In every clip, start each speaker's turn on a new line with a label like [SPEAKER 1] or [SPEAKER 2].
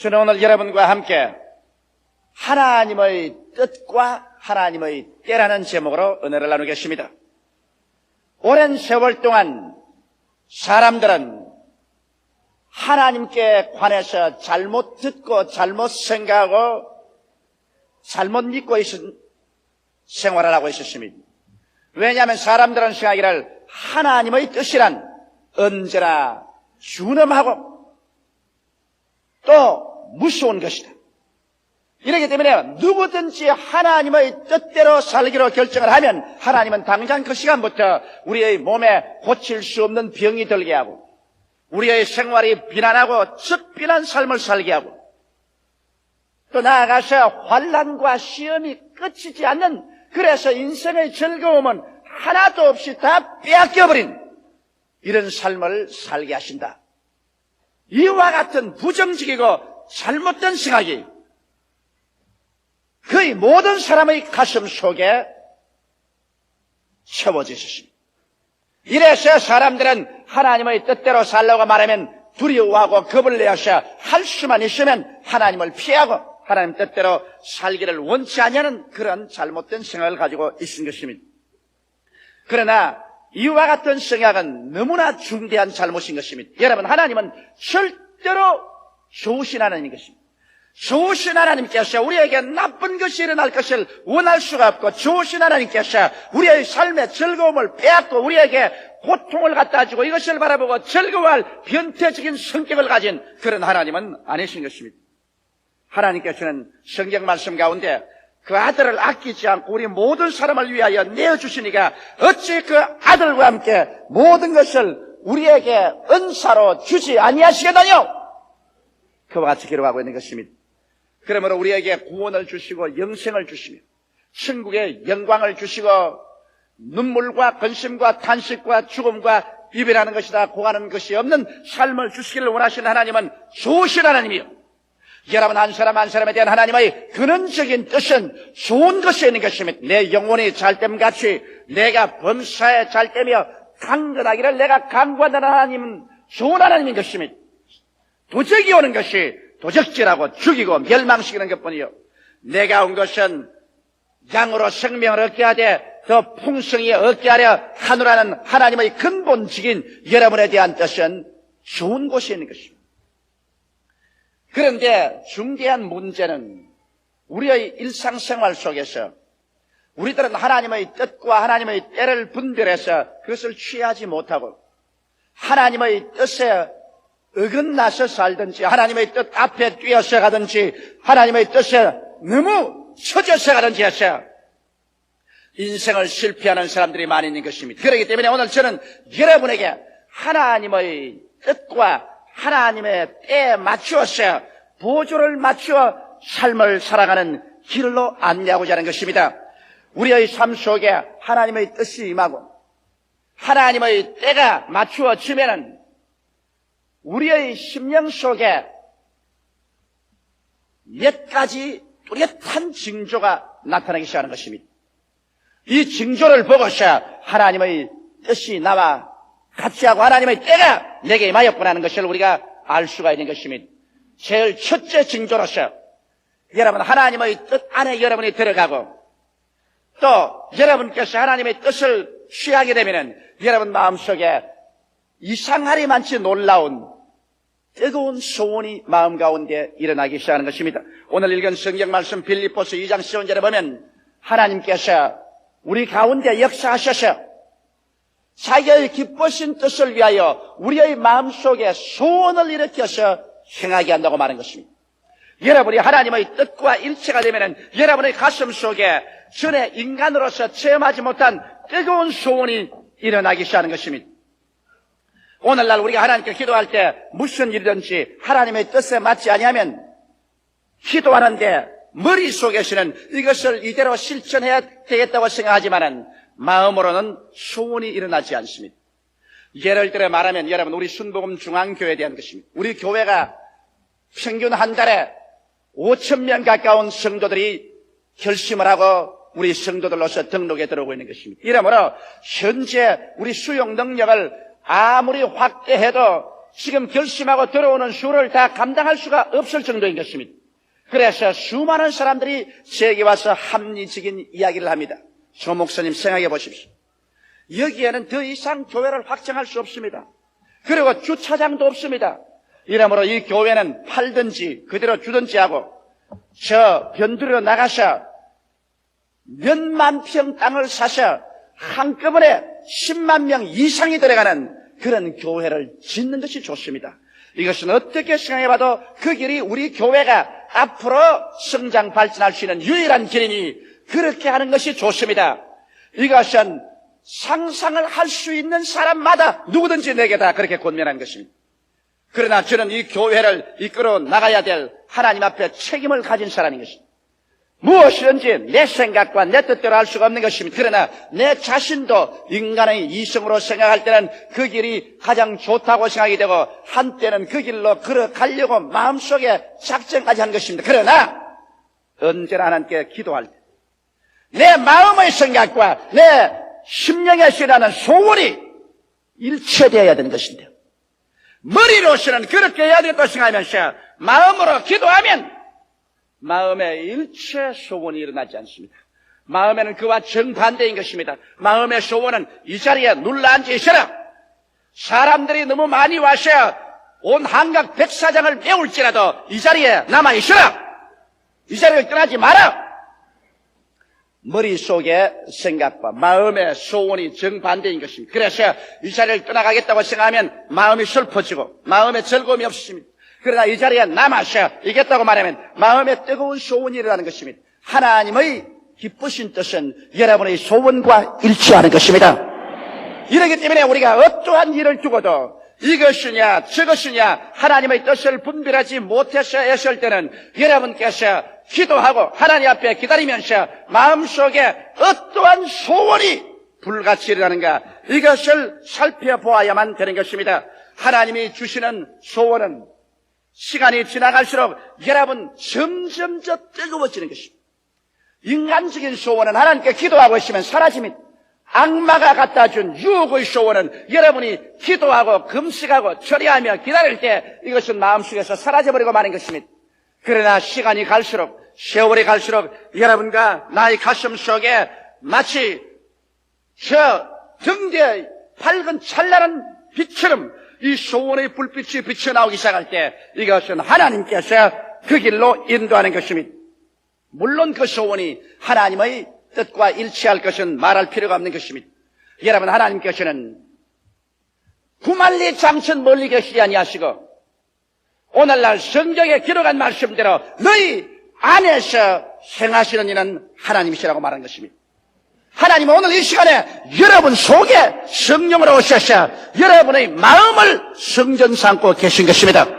[SPEAKER 1] 저는 오늘 여러분과 함께 하나님의 뜻과 하나님의 때라는 제목으로 은혜를 나누겠습니다. 오랜 세월 동안 사람들은 하나님께 관해서 잘못 듣고 잘못 생각하고 잘못 믿고 생활을 하고 있었습니다. 왜냐하면 사람들은 생각하기를 하나님의 뜻이란 언제나 준엄하고 또 무서운 것이다. 이렇기 때문에 누구든지 하나님의 뜻대로 살기로 결정을 하면 하나님은 당장 그 시간부터 우리의 몸에 고칠 수 없는 병이 들게 하고 우리의 생활이 비난하고 썩비난 삶을 살게 하고 또 나아가서 환난과 시험이 끝이지 않는, 그래서 인생의 즐거움은 하나도 없이 다 빼앗겨버린 이런 삶을 살게 하신다. 이와 같은 부정적이고 잘못된 생각이 거의 모든 사람의 가슴 속에 채워져 있었습니다. 이래서 사람들은 하나님의 뜻대로 살려고 말하면 두려워하고 겁을 내어서 할 수만 있으면 하나님을 피하고 하나님 뜻대로 살기를 원치 않냐는 그런 잘못된 생각을 가지고 있은 것입니다. 그러나 이와 같은 생각은 너무나 중대한 잘못인 것입니다. 여러분, 하나님은 절대로 좋으신 하나님인 것입니다. 좋으신 하나님께서 우리에게 나쁜 것이 일어날 것을 원할 수가 없고, 좋으신 하나님께서 우리의 삶의 즐거움을 빼앗고 우리에게 고통을 갖다 주고 이것을 바라보고 즐거워할 변태적인 성격을 가진 그런 하나님은 아니신 것입니다. 하나님께서는 성경 말씀 가운데 그 아들을 아끼지 않고 우리 모든 사람을 위하여 내어주시니까 어찌 그 아들과 함께 모든 것을 우리에게 은사로 주지 아니하시겠느냐? 그와 같이 기록하고 있는 것입니다. 그러므로 우리에게 구원을 주시고 영생을 주시며 천국의 영광을 주시고 눈물과 근심과 탄식과 죽음과 이별하는 것이다 고하는 것이 없는 삶을 주시기를 원하시는 하나님은 좋으신 하나님이요, 여러분 한 사람 한 사람에 대한 하나님의 근원적인 뜻은 좋은 것이 있는 것입니다. 내 영혼이 잘됨같이 내가 범사에 잘되며 강건하기를 내가 강구한다는 하나님은 좋은 하나님인 것입니다. 도적이 오는 것이 도적질하고 죽이고 멸망시키는 것뿐이요, 내가 온 것은 양으로 생명을 얻게 하되 더 풍성히 얻게 하려 하노라는 하나님의 근본적인 여러분에 대한 뜻은 좋은 곳이 있는 것입니다. 그런데 중대한 문제는 우리의 일상생활 속에서 우리들은 하나님의 뜻과 하나님의 때를 분별해서 그것을 취하지 못하고 하나님의 뜻에 어긋나서 살든지 하나님의 뜻 앞에 뛰어서 가든지 하나님의 뜻에 너무 처져서 가든지 해서 인생을 실패하는 사람들이 많이 있는 것입니다. 그렇기 때문에 오늘 저는 여러분에게 하나님의 뜻과 하나님의 때에 맞추어서 보조를 맞추어 삶을 살아가는 길로 안내하고자 하는 것입니다. 우리의 삶 속에 하나님의 뜻이 임하고 하나님의 때가 맞추어지면은 우리의 심령 속에 몇 가지 뚜렷한 징조가 나타나기 시작하는 것입니다. 이 징조를 보고서 하나님의 뜻이 나와 같이 하고 하나님의 때가 내게 임하였구나 하는 것을 우리가 알 수가 있는 것입니다. 제일 첫째 징조로서 여러분 하나님의 뜻 안에 여러분이 들어가고 또 여러분께서 하나님의 뜻을 취하게 되면은 여러분 마음속에 이상하리만치 놀라운 뜨거운 소원이 마음 가운데 일어나기 시작하는 것입니다. 오늘 읽은 성경 말씀 빌립보서 2장 10절에 보면 하나님께서 우리 가운데 역사하셔서 자기의 기쁘신 뜻을 위하여 우리의 마음속에 소원을 일으켜서 행하게 한다고 말한 것입니다. 여러분이 하나님의 뜻과 일체가 되면 여러분의 가슴 속에 전에 인간으로서 체험하지 못한 뜨거운 소원이 일어나기 시작하는 것입니다. 오늘날 우리가 하나님께 기도할 때 무슨 일이든지 하나님의 뜻에 맞지 아니하면 기도하는데 머릿속에서는 이것을 이대로 실천해야 되겠다고 생각하지만은 마음으로는 소원이 일어나지 않습니다. 예를 들어 말하면 여러분 우리 순복음 중앙교회에 대한 것입니다. 우리 교회가 평균 한 달에 5,000명 가까운 성도들이 결심을 하고 우리 성도들로서 등록에 들어오고 있는 것입니다. 이러므로 현재 우리 수용 능력을 아무리 확대해도 지금 결심하고 들어오는 수를 다 감당할 수가 없을 정도인 것입니다. 그래서 수많은 사람들이 제게 와서 합리적인 이야기를 합니다. 조 목사님 생각해 보십시오. 여기에는 더 이상 교회를 확장할 수 없습니다. 그리고 주차장도 없습니다. 이러므로 이 교회는 팔든지 그대로 주든지 하고 저 변두리로 나가서 몇만 평 땅을 사서 한꺼번에 10만 명 이상이 들어가는 그런 교회를 짓는 것이 좋습니다. 이것은 어떻게 생각해봐도 그 길이 우리 교회가 앞으로 성장 발전할 수 있는 유일한 길이니 그렇게 하는 것이 좋습니다. 이것은 상상을 할 수 있는 사람마다 누구든지 내게 다 그렇게 권면한 것입니다. 그러나 저는 이 교회를 이끌어 나가야 될 하나님 앞에 책임을 가진 사람인 것입니다. 무엇이든지 내 생각과 내 뜻대로 할 수가 없는 것입니다. 그러나 내 자신도 인간의 이성으로 생각할 때는 그 길이 가장 좋다고 생각이 되고 한때는 그 길로 걸어가려고 마음속에 작정까지 한 것입니다. 그러나 언제나 하나님께 기도할 때 내 마음의 생각과 내 심령에서 일어나는 소원이 일치되어야 되는 것인데요. 머리로서는 그렇게 해야 되겠다고 생각하면서 마음으로 기도하면 마음의 일체 소원이 일어나지 않습니다. 마음에는 그와 정반대인 것입니다. 마음의 소원은 이 자리에 눌러앉아 있어라. 사람들이 너무 많이 와서 온 한각 백사장을 메울지라도 이 자리에 남아 있어라. 이 자리를 떠나지 마라. 머릿속의 생각과 마음의 소원이 정반대인 것입니다. 그래서 이 자리를 떠나가겠다고 생각하면 마음이 슬퍼지고 마음에 즐거움이 없습니다. 그러나 이 자리에 남아서 이겠다고 말하면 마음에 뜨거운 소원이 일어나는 것입니다. 하나님의 기쁘신 뜻은 여러분의 소원과 일치하는 것입니다. 이렇기 때문에 우리가 어떠한 일을 두고도 이것이냐 저것이냐 하나님의 뜻을 분별하지 못해서 애쓸 때는 여러분께서 기도하고 하나님 앞에 기다리면서 마음속에 어떠한 소원이 불같이 일어나는가 이것을 살펴보아야만 되는 것입니다. 하나님이 주시는 소원은 시간이 지나갈수록 여러분 점점 더 뜨거워지는 것입니다. 인간적인 소원은 하나님께 기도하고 있으면 사라집니다. 악마가 갖다 준 유혹의 소원은 여러분이 기도하고 금식하고 처리하며 기다릴 때 이것은 마음속에서 사라져버리고 마는 것입니다. 그러나 시간이 갈수록 세월이 갈수록 여러분과 나의 가슴 속에 마치 저 등대의 밝은 찬란한 빛처럼 이 소원의 불빛이 비쳐나오기 시작할 때 이것은 하나님께서 그 길로 인도하는 것입니다. 물론 그 소원이 하나님의 뜻과 일치할 것은 말할 필요가 없는 것입니다. 여러분 하나님께서는 구만리 장천 멀리 계시지 아니하시고 오늘날 성경에 기록한 말씀대로 너희 안에서 행하시는 이는 하나님이시라고 말한 것입니다. 하나님은 오늘 이 시간에 여러분 속에 성령으로 오셔서 여러분의 마음을 성전 삼고 계신 것입니다.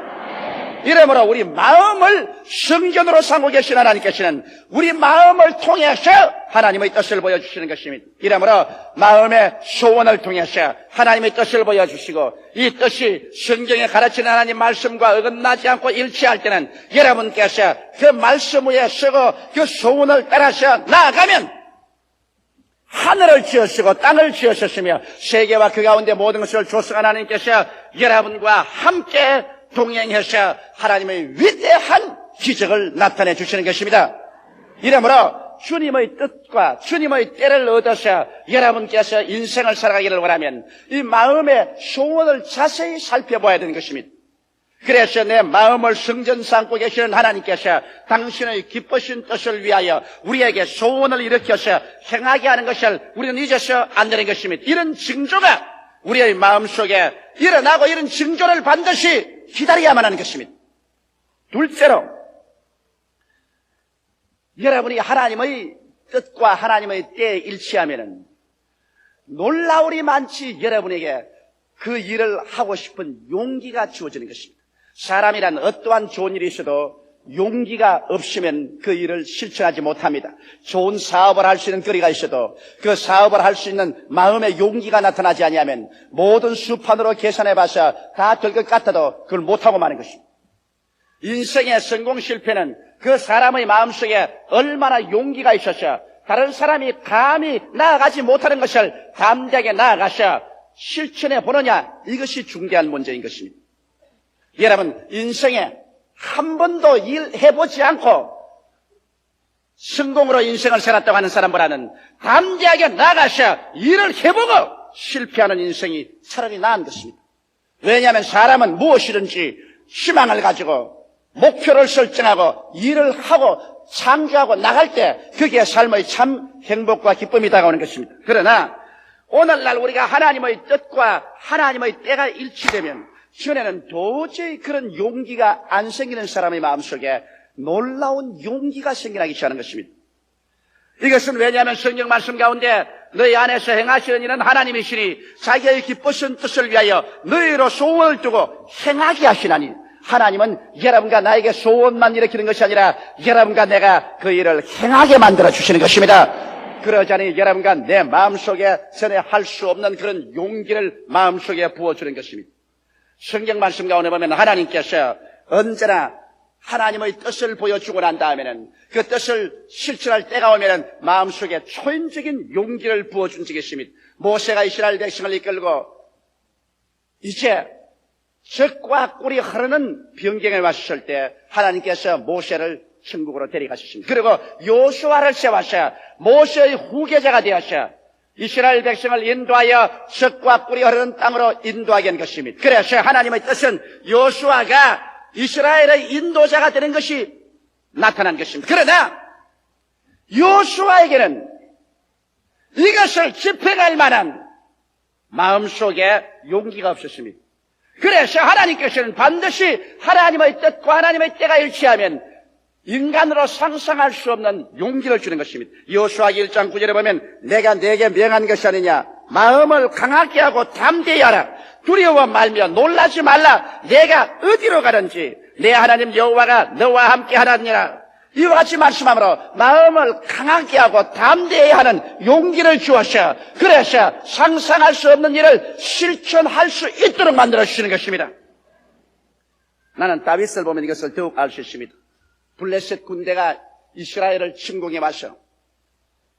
[SPEAKER 1] 이러므로 우리 마음을 성전으로 삼고 계신 하나님께서는 우리 마음을 통해서 하나님의 뜻을 보여주시는 것입니다. 이러므로 마음의 소원을 통해서 하나님의 뜻을 보여주시고 이 뜻이 성경에 가르치는 하나님 말씀과 어긋나지 않고 일치할 때는 여러분께서 그 말씀 위에 서고 그 소원을 따라서 나아가면 하늘을 지으시고 땅을 지으셨으며 세계와 그 가운데 모든 것을 조성한 하나님께서 여러분과 함께 동행해서 하나님의 위대한 기적을 나타내 주시는 것입니다. 이러므로 주님의 뜻과 주님의 때를 얻어서 여러분께서 인생을 살아가기를 원하면 이 마음의 소원을 자세히 살펴봐야 되는 것입니다. 그래서 내 마음을 성전 삼고 계시는 하나님께서 당신의 기쁘신 뜻을 위하여 우리에게 소원을 일으켜서 행하게 하는 것을 우리는 잊어서 안 되는 것입니다. 이런 징조가 우리의 마음속에 일어나고 이런 징조를 반드시 기다려야만 하는 것입니다. 둘째로 여러분이 하나님의 뜻과 하나님의 때에 일치하면은 놀라울이 많지 여러분에게 그 일을 하고 싶은 용기가 주어지는 것입니다. 사람이란 어떠한 좋은 일이 있어도 용기가 없으면 그 일을 실천하지 못합니다. 좋은 사업을 할 수 있는 거리가 있어도 그 사업을 할 수 있는 마음의 용기가 나타나지 아니하면 모든 수판으로 계산해봐서 다 될 것 같아도 그걸 못하고 마는 것입니다. 인생의 성공 실패는 그 사람의 마음속에 얼마나 용기가 있어서 다른 사람이 감히 나아가지 못하는 것을 담대하게 나아가서 실천해 보느냐, 이것이 중대한 문제인 것입니다. 여러분, 인생에 한 번도 일해보지 않고 성공으로 인생을 살았다고 하는 사람보다는 담대하게 나가셔 일을 해보고 실패하는 인생이 차라리 나은 것입니다. 왜냐하면 사람은 무엇이든지 희망을 가지고 목표를 설정하고 일을 하고 창조하고 나갈 때 그게 삶의 참 행복과 기쁨이 다가오는 것입니다. 그러나 오늘날 우리가 하나님의 뜻과 하나님의 때가 일치되면 전에는 도저히 그런 용기가 안 생기는 사람의 마음속에 놀라운 용기가 생겨나기 시작하는 것입니다. 이것은 왜냐하면 성경 말씀 가운데 너희 안에서 행하시는 일은 하나님이시니 자기의 기쁘신 뜻을 위하여 너희로 소원을 두고 행하게 하시나니, 하나님은 여러분과 나에게 소원만 일으키는 것이 아니라 여러분과 내가 그 일을 행하게 만들어 주시는 것입니다. 그러자니 여러분과 내 마음속에 전에 할 수 없는 그런 용기를 마음속에 부어주는 것입니다. 성경 말씀 가운데 보면 하나님께서 언제나 하나님의 뜻을 보여주고 난 다음에는 그 뜻을 실천할 때가 오면은 마음속에 초인적인 용기를 부어준 적이 있습니다. 모세가 이스라엘 백성을 이끌고 이제 적과 꿀이 흐르는 변경에 왔을 때 하나님께서 모세를 천국으로 데려가셨습니다. 그리고 요수아를 세워서 모세의 후계자가 되어서 이스라엘 백성을 인도하여 적과 꿀이 흐르는 땅으로 인도하게 한 것입니다. 그래서 하나님의 뜻은 요수아가 이스라엘의 인도자가 되는 것이 나타난 것입니다. 그러나 요수아에게는 이것을 집행할 만한 마음속에 용기가 없었습니다. 그래서 하나님께서는 반드시 하나님의 뜻과 하나님의 때가 일치하면 인간으로 상상할 수 없는 용기를 주는 것입니다. 여호수아기 1장 9절에 보면 내가 네게 명한 것이 아니냐, 마음을 강하게 하고 담대히 하라, 두려워 말며 놀라지 말라, 내가 어디로 가든지 내 하나님 여호와가 너와 함께 하느니라. 이와 같이 말씀함으로 마음을 강하게 하고 담대히 하는 용기를 주어서, 그래서 상상할 수 없는 일을 실천할 수 있도록 만들어 주시는 것입니다. 나는 다윗을 보면 이것을 더욱 알 수 있습니다. 블레셋 군대가 이스라엘을 침공해 와서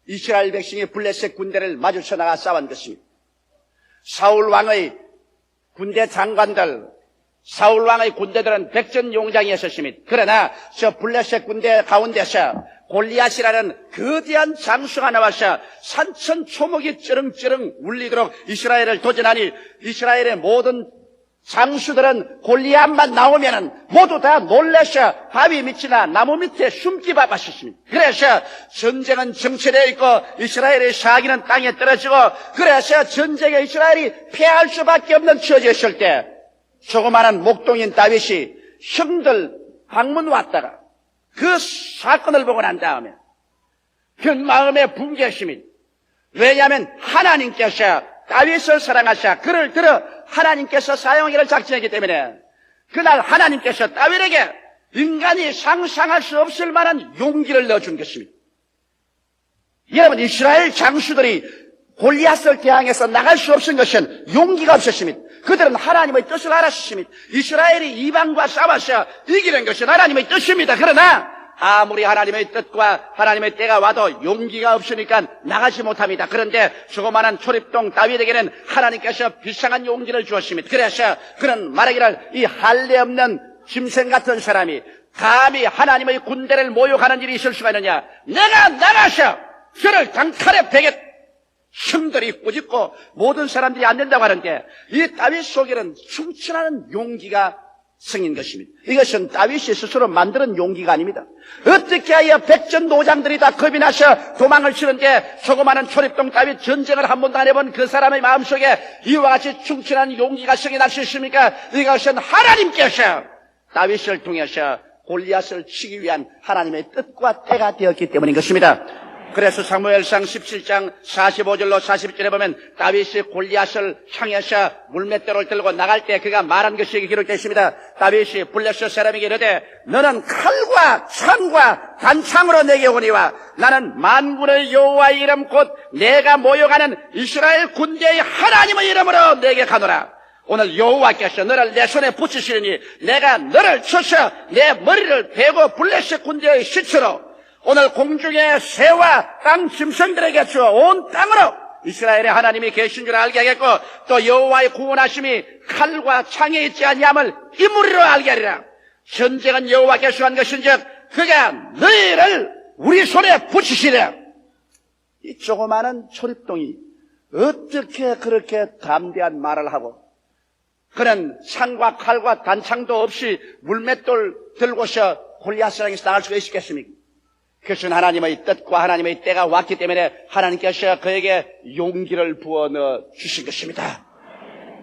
[SPEAKER 1] 이스라엘 백성이 블레셋 군대를 마주쳐 나가 싸운 것입니다. 사울 왕의 군대 장관들, 사울 왕의 군대들은 백전용장이었습니다. 그러나 저 블레셋 군대 가운데서 골리앗이라는 거대한 장수가 나와서 산천 초목이 쩌렁쩌렁 울리도록 이스라엘을 도전하니 이스라엘의 모든 장수들은 골리앗만 나오면은 모두 다 놀라서 바위 밑이나 나무 밑에 숨기 바빴습니다. 그래서 전쟁은 정체되어 있고 이스라엘의 사기는 땅에 떨어지고, 그래서 전쟁에 이스라엘이 패할 수밖에 없는 처지였을 때 조그마한 목동인 다윗이 형들 방문 왔다가 그 사건을 보고 난 다음에 그 마음의 붕괴심이, 왜냐하면 하나님께서 다윗을 사랑하사 그를 들어 하나님께서 사용하기를 작정했기 때문에 그날 하나님께서 다윗에게 인간이 상상할 수 없을 만한 용기를 넣어준 것입니다. 여러분, 이스라엘 장수들이 골리앗을 대항해서 나갈 수 없은 것은 용기가 없었습니다. 그들은 하나님의 뜻을 알았습니다. 이스라엘이 이방과 싸워서 이기는 것은 하나님의 뜻입니다. 그러나 아무리 하나님의 뜻과 하나님의 때가 와도 용기가 없으니까 나가지 못합니다. 그런데 조그마한 초립동 다윗에게는 하나님께서 비상한 용기를 주었습니다. 그래서 그는 말하기를, 이 할례 없는 짐승 같은 사람이 감히 하나님의 군대를 모욕하는 일이 있을 수가 있느냐, 내가 나가서 저를 단칼에 베겠. 형들이 꾸짖고 모든 사람들이 안 된다고 하는데 이 다윗 속에는 충천하는 용기가 생긴 것입니다. 이것은 다윗이 스스로 만드는 용기가 아닙니다. 어떻게 하여 백전노장들이 다 겁이 나서 도망을 치는데 조그마한 초립동 다윗, 전쟁을 한 번도 안 해본 그 사람의 마음속에 이와 같이 충천한 용기가 생겨날 수 있습니까? 이것은 하나님께서 다윗을 통해서 골리앗을 치기 위한 하나님의 뜻과 때가 되었기 때문인 것입니다. 그래서 사무엘상 17장 45절로 42절에 보면 다윗이 골리앗을 향해서 물맷대를 들고 나갈 때 그가 말한 것이 기록되어 있습니다. 다윗이 블레셋 사람에게 이르되 너는 칼과 창과 단창으로 내게 오니와 나는 만군의 여호와의 이름 곧 내가 모욕하는 이스라엘 군대의 하나님의 이름으로 내게 가노라. 오늘 여호와께서 너를 내 손에 붙이시니 내가 너를 쳐서 내 머리를 베고 블레셋 군대의 시체로 오늘 공중의 새와 땅 짐승들에게 주어 온 땅으로 이스라엘의 하나님이 계신 줄 알게 하겠고 또 여호와의 구원하심이 칼과 창에 있지 아니함을 이무리로 알게 하리라. 전쟁은 여호와께서 한 것인즉 그가 너희를 우리 손에 붙이시리라. 이 조그마한 초립동이 어떻게 그렇게 담대한 말을 하고 그는 창과 칼과 단창도 없이 물맷돌 들고서 골리앗을 향해서 나갈 수가 있겠습니까? 그것은 하나님의 뜻과 하나님의 때가 왔기 때문에 하나님께서 그에게 용기를 부어 넣어 주신 것입니다.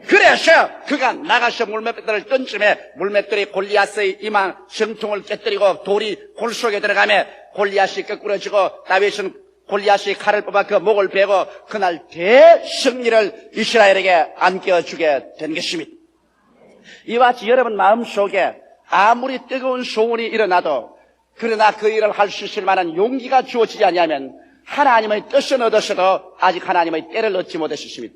[SPEAKER 1] 그래서 그가 나가서 물맷돌을 던짐에 물맷돌이 골리앗의 이마 정통을 깨뜨리고 돌이 골 속에 들어가며 골리앗이 거꾸러지고 다윗은 골리앗이 칼을 뽑아 그 목을 베고 그날 대승리를 이스라엘에게 안겨주게 된 것입니다. 이와 같이 여러분 마음속에 아무리 뜨거운 소원이 일어나도 그러나 그 일을 할 수 있을 만한 용기가 주어지지 않으면 하나님의 뜻은 얻었어도 아직 하나님의 때를 얻지 못했습니다.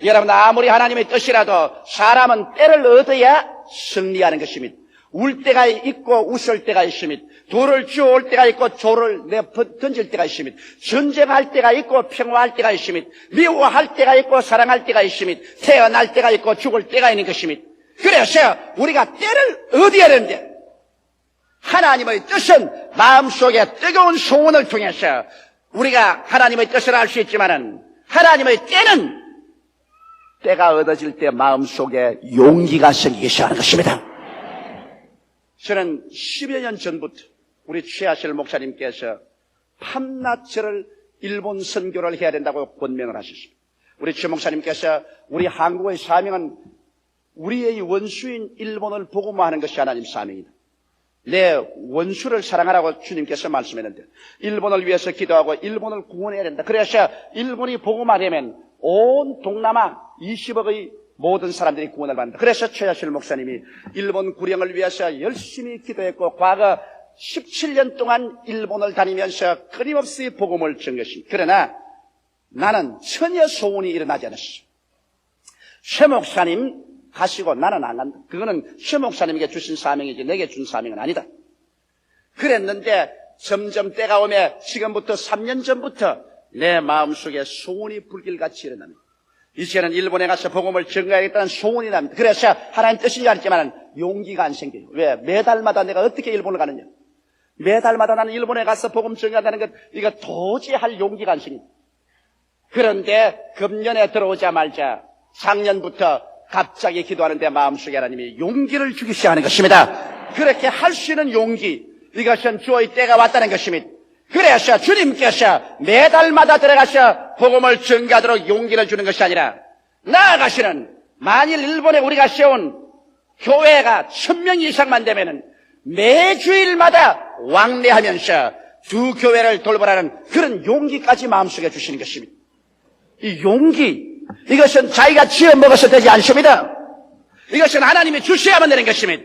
[SPEAKER 1] 여러분 아무리 하나님의 뜻이라도 사람은 때를 얻어야 승리하는 것입니다. 울 때가 있고 웃을 때가 있습니다. 돌을 주워올 때가 있고 조를 던질 때가 있습니다. 전쟁할 때가 있고 평화할 때가 있습니다. 미워할 때가 있고 사랑할 때가 있습니다. 태어날 때가 있고 죽을 때가 있는 것입니다. 그래서 우리가 때를 얻어야 되는데 하나님의 뜻은 마음속에 뜨거운 소원을 통해서 우리가 하나님의 뜻을 알 수 있지만은 하나님의 때는 때가 얻어질 때 마음속에 용기가 생기기 시작하는 것입니다. 저는 10여 년 전부터 우리 최하실 목사님께서 밤낮을 일본 선교를 해야 된다고 권면을 하셨습니다. 우리 최 목사님께서 우리 한국의 사명은 우리의 원수인 일본을 복음화하는 것이 하나님 사명이다. 내 원수를 사랑하라고 주님께서 말씀했는데 일본을 위해서 기도하고 일본을 구원해야 된다. 그래서 일본이 복음화되면 온 동남아 20억의 모든 사람들이 구원을 받는다. 그래서 최하실 목사님이 일본 구령을 위해서 열심히 기도했고 과거 17년 동안 일본을 다니면서 끊임없이 복음을 전했습니다. 그러나 나는 전혀 소원이 일어나지 않았어. 최 목사님 가시고 나는 안 간다. 그거는 최 목사님에게 주신 사명이지 내게 준 사명은 아니다. 그랬는데 점점 때가 오며 지금부터 3년 전부터 내 마음속에 소원이 불길같이 일어납니다. 이제는 일본에 가서 복음을 전가하겠다는 소원이 납니다. 그래서 하나님 뜻인지 알지만 용기가 안 생겨요. 왜? 매달마다 내가 어떻게 일본을 가느냐. 매달마다 나는 일본에 가서 복음 전가한다는 것 이거 도저히 할 용기가 안 생깁니다. 그런데 금년에 들어오자마자 작년부터 갑자기 기도하는데 마음속에 하나님이 용기를 주기 시작하는 것입니다. 그렇게 할 수 있는 용기, 이것은 주의 때가 왔다는 것입니다. 그래서 주님께서 매달마다 들어가서 복음을 전가하도록 용기를 주는 것이 아니라 나아가시는 만일 일본에 우리가 세운 교회가 1000명 이상만 되면은 매주일마다 왕래하면서 두 교회를 돌보라는 그런 용기까지 마음속에 주시는 것입니다. 이 용기, 이것은 자기가 지어 먹어서 되지 않습니다. 이것은 하나님이 주셔야만 되는 것입니다.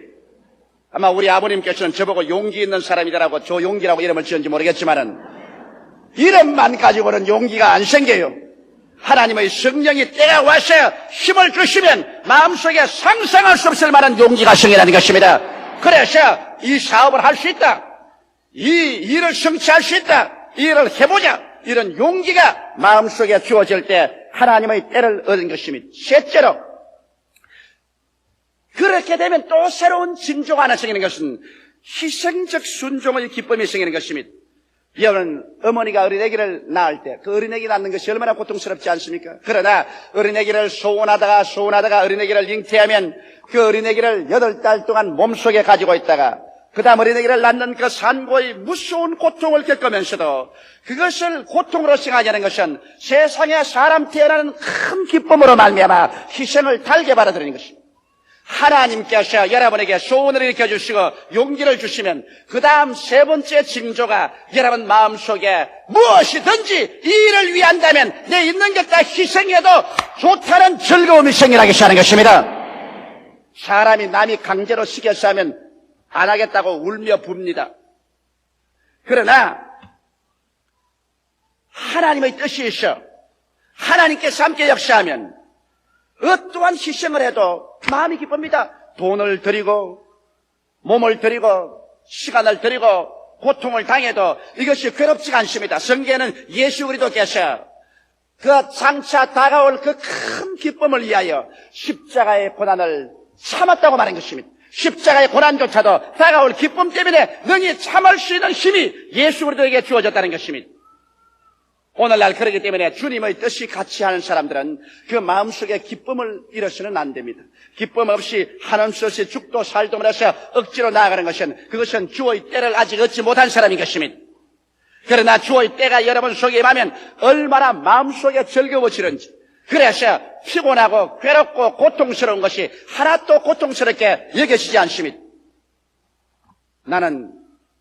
[SPEAKER 1] 아마 우리 아버님께서는 저보고 용기 있는 사람이라고 조용기라고 이름을 지은지 모르겠지만은 이름만 가지고는 용기가 안 생겨요. 하나님의 성령이 때가 와서 힘을 주시면 마음속에 상상할 수 없을 만한 용기가 생기라는 것입니다. 그래서 이 사업을 할 수 있다. 이 일을 성취할 수 있다. 이 일을 해보자. 이런 용기가 마음속에 주어질 때 하나님의 때를 얻은 것입니다. 셋째로 그렇게 되면 또 새로운 징조가 하나 생기는 것은 희생적 순종의 기쁨이 생기는 것입니다. 여러분 어머니가 어린애기를 낳을 때 그 어린애기 낳는 것이 얼마나 고통스럽지 않습니까? 그러나 어린애기를 소원하다가 어린애기를 잉태하면 그 어린애기를 8달 동안 몸속에 가지고 있다가 그 다음 어린애기를 낳는 그 산고의 무서운 고통을 겪으면서도 그것을 고통으로 생각하지 않는 것은 세상에 사람 태어나는 큰 기쁨으로 말미암아 희생을 달게 받아들이는 것입니다. 하나님께서 여러분에게 소원을 일으켜주시고 용기를 주시면 그 다음 세 번째 징조가 여러분 마음속에 무엇이든지 이 일을 위한다면 내 있는 것 다 희생해도 좋다는 즐거움이 생겨나기 시작하는 것입니다. 사람이 남이 강제로 시켜서 하면 안 하겠다고 울며 붑니다. 그러나 하나님의 뜻이 있어 하나님께서 함께 역사하면 어떠한 희생을 해도 마음이 기쁩니다. 돈을 드리고 몸을 드리고 시간을 드리고 고통을 당해도 이것이 괴롭지가 않습니다. 성경에는 예수 그리스도께서 그 장차 다가올 그 큰 기쁨을 위하여 십자가의 고난을 참았다고 말한 것입니다. 십자가의 고난조차도 다가올 기쁨 때문에 능히 참을 수 있는 힘이 예수 그리스도에게 주어졌다는 것입니다. 오늘날 그렇기 때문에 주님의 뜻이 같이 하는 사람들은 그 마음속에 기쁨을 잃어서는 안 됩니다. 기쁨 없이 하는 수 없이 죽도 살도 못해서 억지로 나아가는 그것은 주의 때를 아직 얻지 못한 사람인 것입니다. 그러나 주의 때가 여러분 속에 임하면 얼마나 마음속에 즐거워지는지, 그래서 피곤하고 괴롭고 고통스러운 것이 하나도 고통스럽게 여겨지지 않습니다. 나는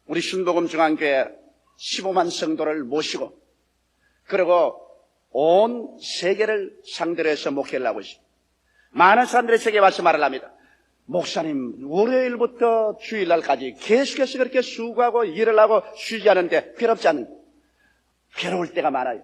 [SPEAKER 1] 우리 순복음중앙교회 15만 성도를 모시고 그리고 온 세계를 상대로 해서 목회를 하고 있습니다. 많은 사람들이 제게 와서 말을 합니다. 목사님, 월요일부터 주일날까지 계속해서 그렇게 수고하고 일을 하고 쉬지 않는데 괴롭지 않는가? 괴로울 때가 많아요.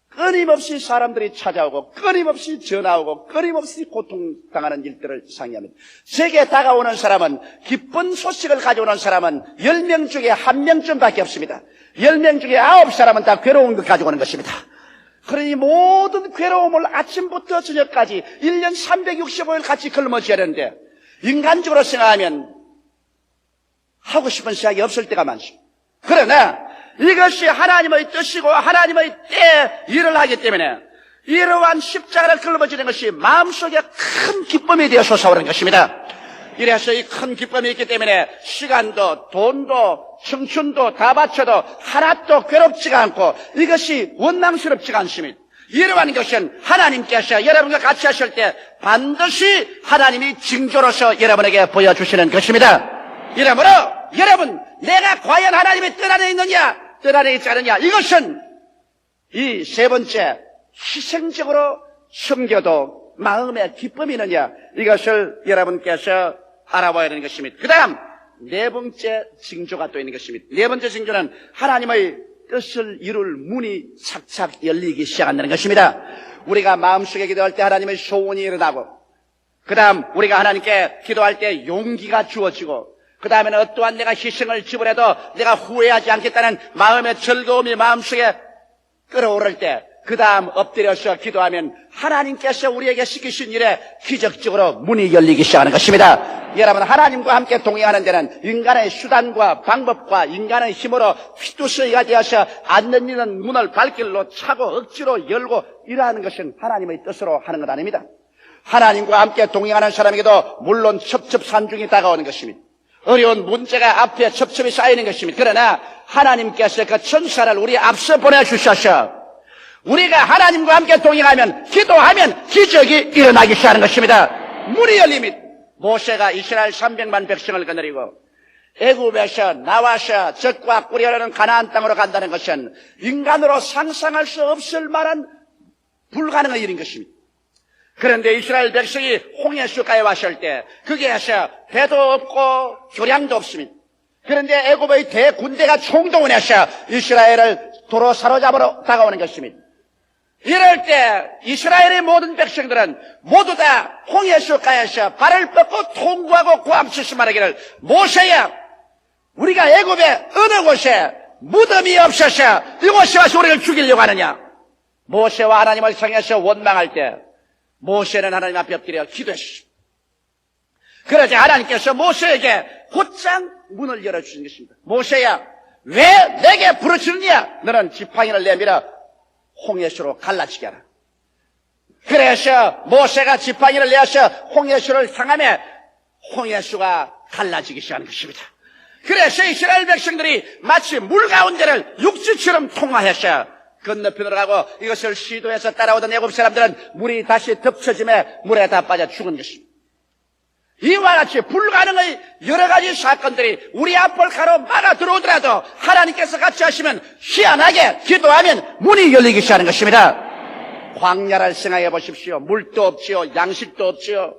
[SPEAKER 1] 끊임없이 사람들이 찾아오고 끊임없이 전화오고 끊임없이 고통당하는 일들을 상의합니다. 제게 다가오는 사람은, 기쁜 소식을 가져오는 사람은 10명 중에 1명쯤밖에 없습니다. 10명 중에 9사람은 다 괴로운 것 가지고 오는 것입니다. 그러니 모든 괴로움을 아침부터 저녁까지 1년 365일 같이 걸머쥐어야 하는데, 인간적으로 생각하면 하고 싶은 생각이 없을 때가 많습니다. 그러나 이것이 하나님의 뜻이고 하나님의 때에 일을 하기 때문에 이러한 십자가를 걸머쥐는 것이 마음속에 큰 기쁨이 되어 솟아오르는 것입니다. 이래서 이 큰 기쁨이 있기 때문에 시간도 돈도 청춘도 다 바쳐도 하나도 괴롭지가 않고 이것이 원망스럽지가 않습니다. 이러한 것은 하나님께서 여러분과 같이 하실 때 반드시 하나님이 징조로서 여러분에게 보여주시는 것입니다. 이러므로 여러분, 내가 과연 하나님의 뜻 안에 있느냐, 뜻 안에 있지 않느냐, 이것은 이 세 번째, 희생적으로 섬겨도 마음에 기쁨이 있느냐, 이것을 여러분께서 알아봐야 하는 것입니다. 그 다음 네 번째 징조가 또 있는 것입니다. 네 번째 징조는 하나님의 뜻을 이룰 문이 착착 열리기 시작한다는 것입니다. 우리가 마음속에 기도할 때 하나님의 소원이 일어나고, 그 다음 우리가 하나님께 기도할 때 용기가 주어지고, 그 다음에는 어떠한 내가 희생을 지불해도 내가 후회하지 않겠다는 마음의 즐거움이 마음속에 끌어오를 때, 그 다음 엎드려서 기도하면 하나님께서 우리에게 시키신 일에 기적적으로 문이 열리기 시작하는 것입니다. 여러분, 하나님과 함께 동행하는 데는 인간의 수단과 방법과 인간의 힘으로 휘두서기가 되어서 앉는 일은 문을 발길로 차고 억지로 열고 이러하는 것은 하나님의 뜻으로 하는 것 아닙니다. 하나님과 함께 동행하는 사람에게도 물론 첩첩산중이 다가오는 것입니다. 어려운 문제가 앞에 첩첩이 쌓이는 것입니다. 그러나 하나님께서 그 천사를 우리 앞서 보내주셔서 우리가 하나님과 함께 동행하면, 기도하면 기적이 일어나기 시작하는 것입니다. 문이 열립니다. 모세가 이스라엘 300만 백성을 거느리고 애굽에서 나와서 적과 꿀이라는 가나안 땅으로 간다는 것은 인간으로 상상할 수 없을 만한 불가능한 일인 것입니다. 그런데 이스라엘 백성이 홍해수가에 왔을 때 거기에서 배도 없고 교량도 없습니다. 그런데 애굽의 대군대가 총동원해서 이스라엘을 도로 사로잡으러 다가오는 것입니다. 이럴 때 이스라엘의 모든 백성들은 모두 다 홍해수가에서 발을 뻗고 통구하고 고함치시 말하기를, 모세야, 우리가 애굽의 어느 곳에 무덤이 없어서 이곳에 와서 우리를 죽이려고 하느냐. 모세와 하나님을 향해서 원망할 때 모세는 하나님 앞에 엎드려 기도했습니다. 그러자 하나님께서 모세에게 곧장 문을 열어주신 것입니다. 모세야, 왜 내게 부르짖느냐? 너는 지팡이를 내밀어 홍해수로 갈라지게 하라. 그래서 모세가 지팡이를 내어서 홍해수를 향하며 홍해수가 갈라지기 시작하는 것입니다. 그래서 이스라엘 백성들이 마치 물 가운데를 육지처럼 통과해서 건너편으로 가고, 이것을 시도해서 따라오던 애굽 사람들은 물이 다시 덮쳐짐에 물에 다 빠져 죽은 것입니다. 이와 같이 불가능의 여러 가지 사건들이 우리 앞을 가로막아 들어오더라도 하나님께서 같이 하시면 희한하게 기도하면 문이 열리기 시작하는 것입니다. 광야를 생각해 보십시오. 물도 없지요, 양식도 없지요.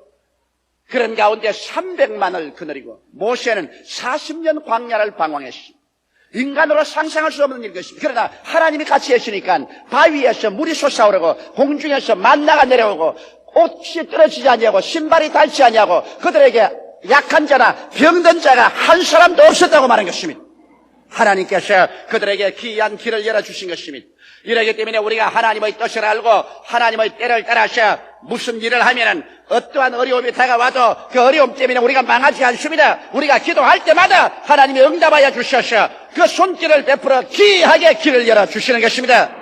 [SPEAKER 1] 그런 가운데 300만을 거느리고 모세는 40년 광야를 방황했습니다. 인간으로 상상할 수 없는 일이었습니다. 그러나 하나님이 같이 계시니까 바위에서 물이 솟아오르고 공중에서 만나가 내려오고 옷이 떨어지지 아니하고 신발이 닳지 아니하고 그들에게 약한 자나 병든 자가 한 사람도 없었다고 말한 것입니다. 하나님께서 그들에게 귀한 길을 열어주신 것입니다. 이러기 때문에 우리가 하나님의 뜻을 알고 하나님의 때를 따라서 무슨 일을 하면은 어떠한 어려움이 다가와도 그 어려움 때문에 우리가 망하지 않습니다. 우리가 기도할 때마다 하나님이 응답하여 주셔서 그 손길을 베풀어 귀하게 길을 열어주시는 것입니다.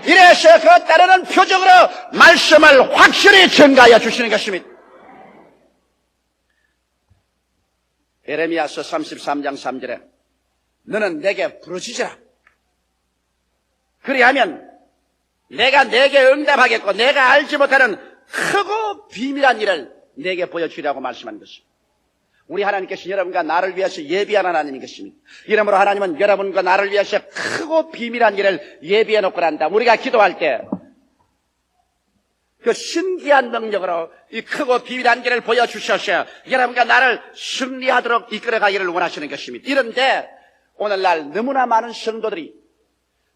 [SPEAKER 1] 이래서 그 따르는 표적으로 말씀을 확실히 증가하여 주시는 것입니다. 에레미야서 33장 3절에 너는 내게 부르짖으라. 그리하면 내가 내게 응답하겠고 내가 알지 못하는 크고 비밀한 일을 내게 보여주리라고 말씀하는 것입니다. 우리 하나님께서 여러분과 나를 위해서 예비한 하나님인 것입니다. 이러므로 하나님은 여러분과 나를 위해서 크고 비밀한 일을 예비해 놓고 난다. 우리가 기도할 때 그 신기한 능력으로 이 크고 비밀한 길을 보여주셔서 여러분과 나를 승리하도록 이끌어가기를 원하시는 것입니다. 이런데 오늘날 너무나 많은 성도들이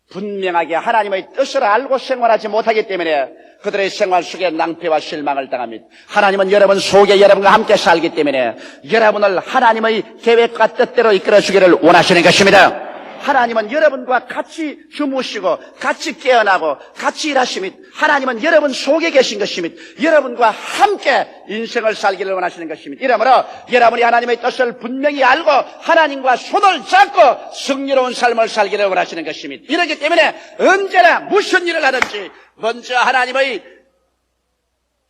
[SPEAKER 1] 분명하게 하나님의 뜻을 알고 생활하지 못하기 때문에 그들의 생활 속에 낭패와 실망을 당합니다. 하나님은 여러분 속에 여러분과 함께 살기 때문에 여러분을 하나님의 계획과 뜻대로 이끌어주기를 원하시는 것입니다. 하나님은 여러분과 같이 주무시고 같이 깨어나고 같이 일하십니다. 하나님은 여러분 속에 계신 것입니다. 여러분과 함께 인생을 살기를 원하시는 것입니다. 이러므로 여러분이 하나님의 뜻을 분명히 알고 하나님과 손을 잡고 승리로운 삶을 살기를 원하시는 것입니다. 이렇기 때문에 언제나 무슨 일을 하든지 먼저 하나님의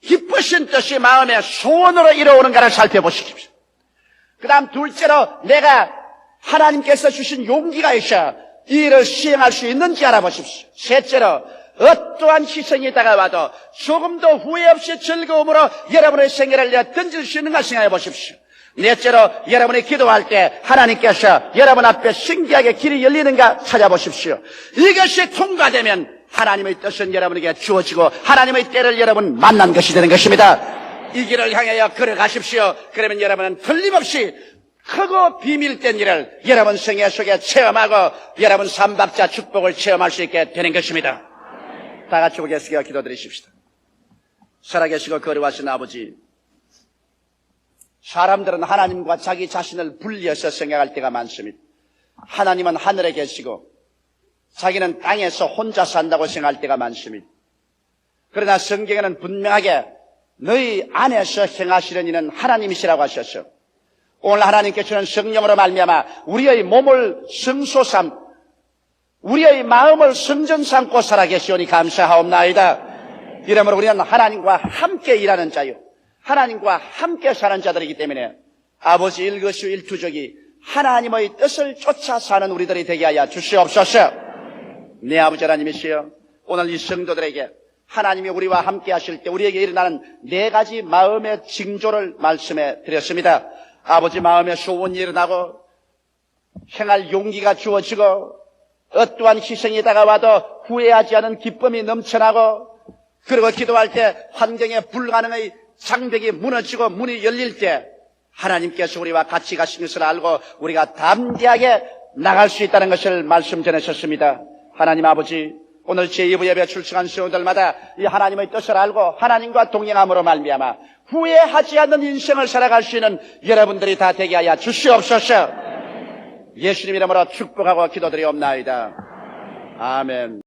[SPEAKER 1] 기쁘신 뜻이 마음의 소원으로 이루어오는가를 살펴보십시오. 그 다음 둘째로 내가 하나님께서 주신 용기가 있어 이 일을 시행할 수 있는지 알아보십시오. 셋째로 어떠한 희생이 다가와도 조금도 후회 없이 즐거움으로 여러분의 생애를 내어 던질 수 있는가 생각해 보십시오. 넷째로 여러분이 기도할 때 하나님께서 여러분 앞에 신기하게 길이 열리는가 찾아보십시오. 이것이 통과되면 하나님의 뜻은 여러분에게 주어지고 하나님의 때를 여러분 만난 것이 되는 것입니다. 이 길을 향하여 걸어가십시오. 그러면 여러분은 틀림없이 크고 비밀된 일을 여러분 생애 속에 체험하고 여러분 삼박자 축복을 체험할 수 있게 되는 것입니다. 다 같이 고개 숙여 기도드리십시다. 살아계시고 거룩하신 아버지, 사람들은 하나님과 자기 자신을 분리해서 생각할 때가 많습니다. 하나님은 하늘에 계시고 자기는 땅에서 혼자 산다고 생각할 때가 많습니다. 그러나 성경에는 분명하게 너희 안에서 행하시는 이는 하나님이시라고 하셨어. 오늘 하나님께서는 성령으로 말미암아 우리의 몸을 성소 삼, 우리의 마음을 성전 삼고 살아계시오니 감사하옵나이다. 이러므로 우리는 하나님과 함께 일하는 자요, 하나님과 함께 사는 자들이기 때문에 아버지 일거수일투족이 하나님의 뜻을 쫓아 사는 우리들이 되게 하여 주시옵소서. 내 아버지 하나님이시여, 오늘 이 성도들에게 하나님이 우리와 함께 하실 때 우리에게 일어나는 네 가지 마음의 징조를 말씀해 드렸습니다. 아버지, 마음에 소원이 일어나고 행할 용기가 주어지고 어떠한 희생이 다가와도 후회하지 않은 기쁨이 넘쳐나고, 그리고 기도할 때 환경에 불가능의 장벽이 무너지고 문이 열릴 때 하나님께서 우리와 같이 가신 것을 알고 우리가 담대하게 나갈 수 있다는 것을 말씀 전하셨습니다. 하나님 아버지, 오늘 제2부 예배 출석한 성도들마다 이 하나님의 뜻을 알고 하나님과 동행함으로 말미암아 후회하지 않는 인생을 살아갈 수 있는 여러분들이 다 되게 하여 주시옵소서. 예수님 이름으로 축복하고 기도드리옵나이다. 아멘.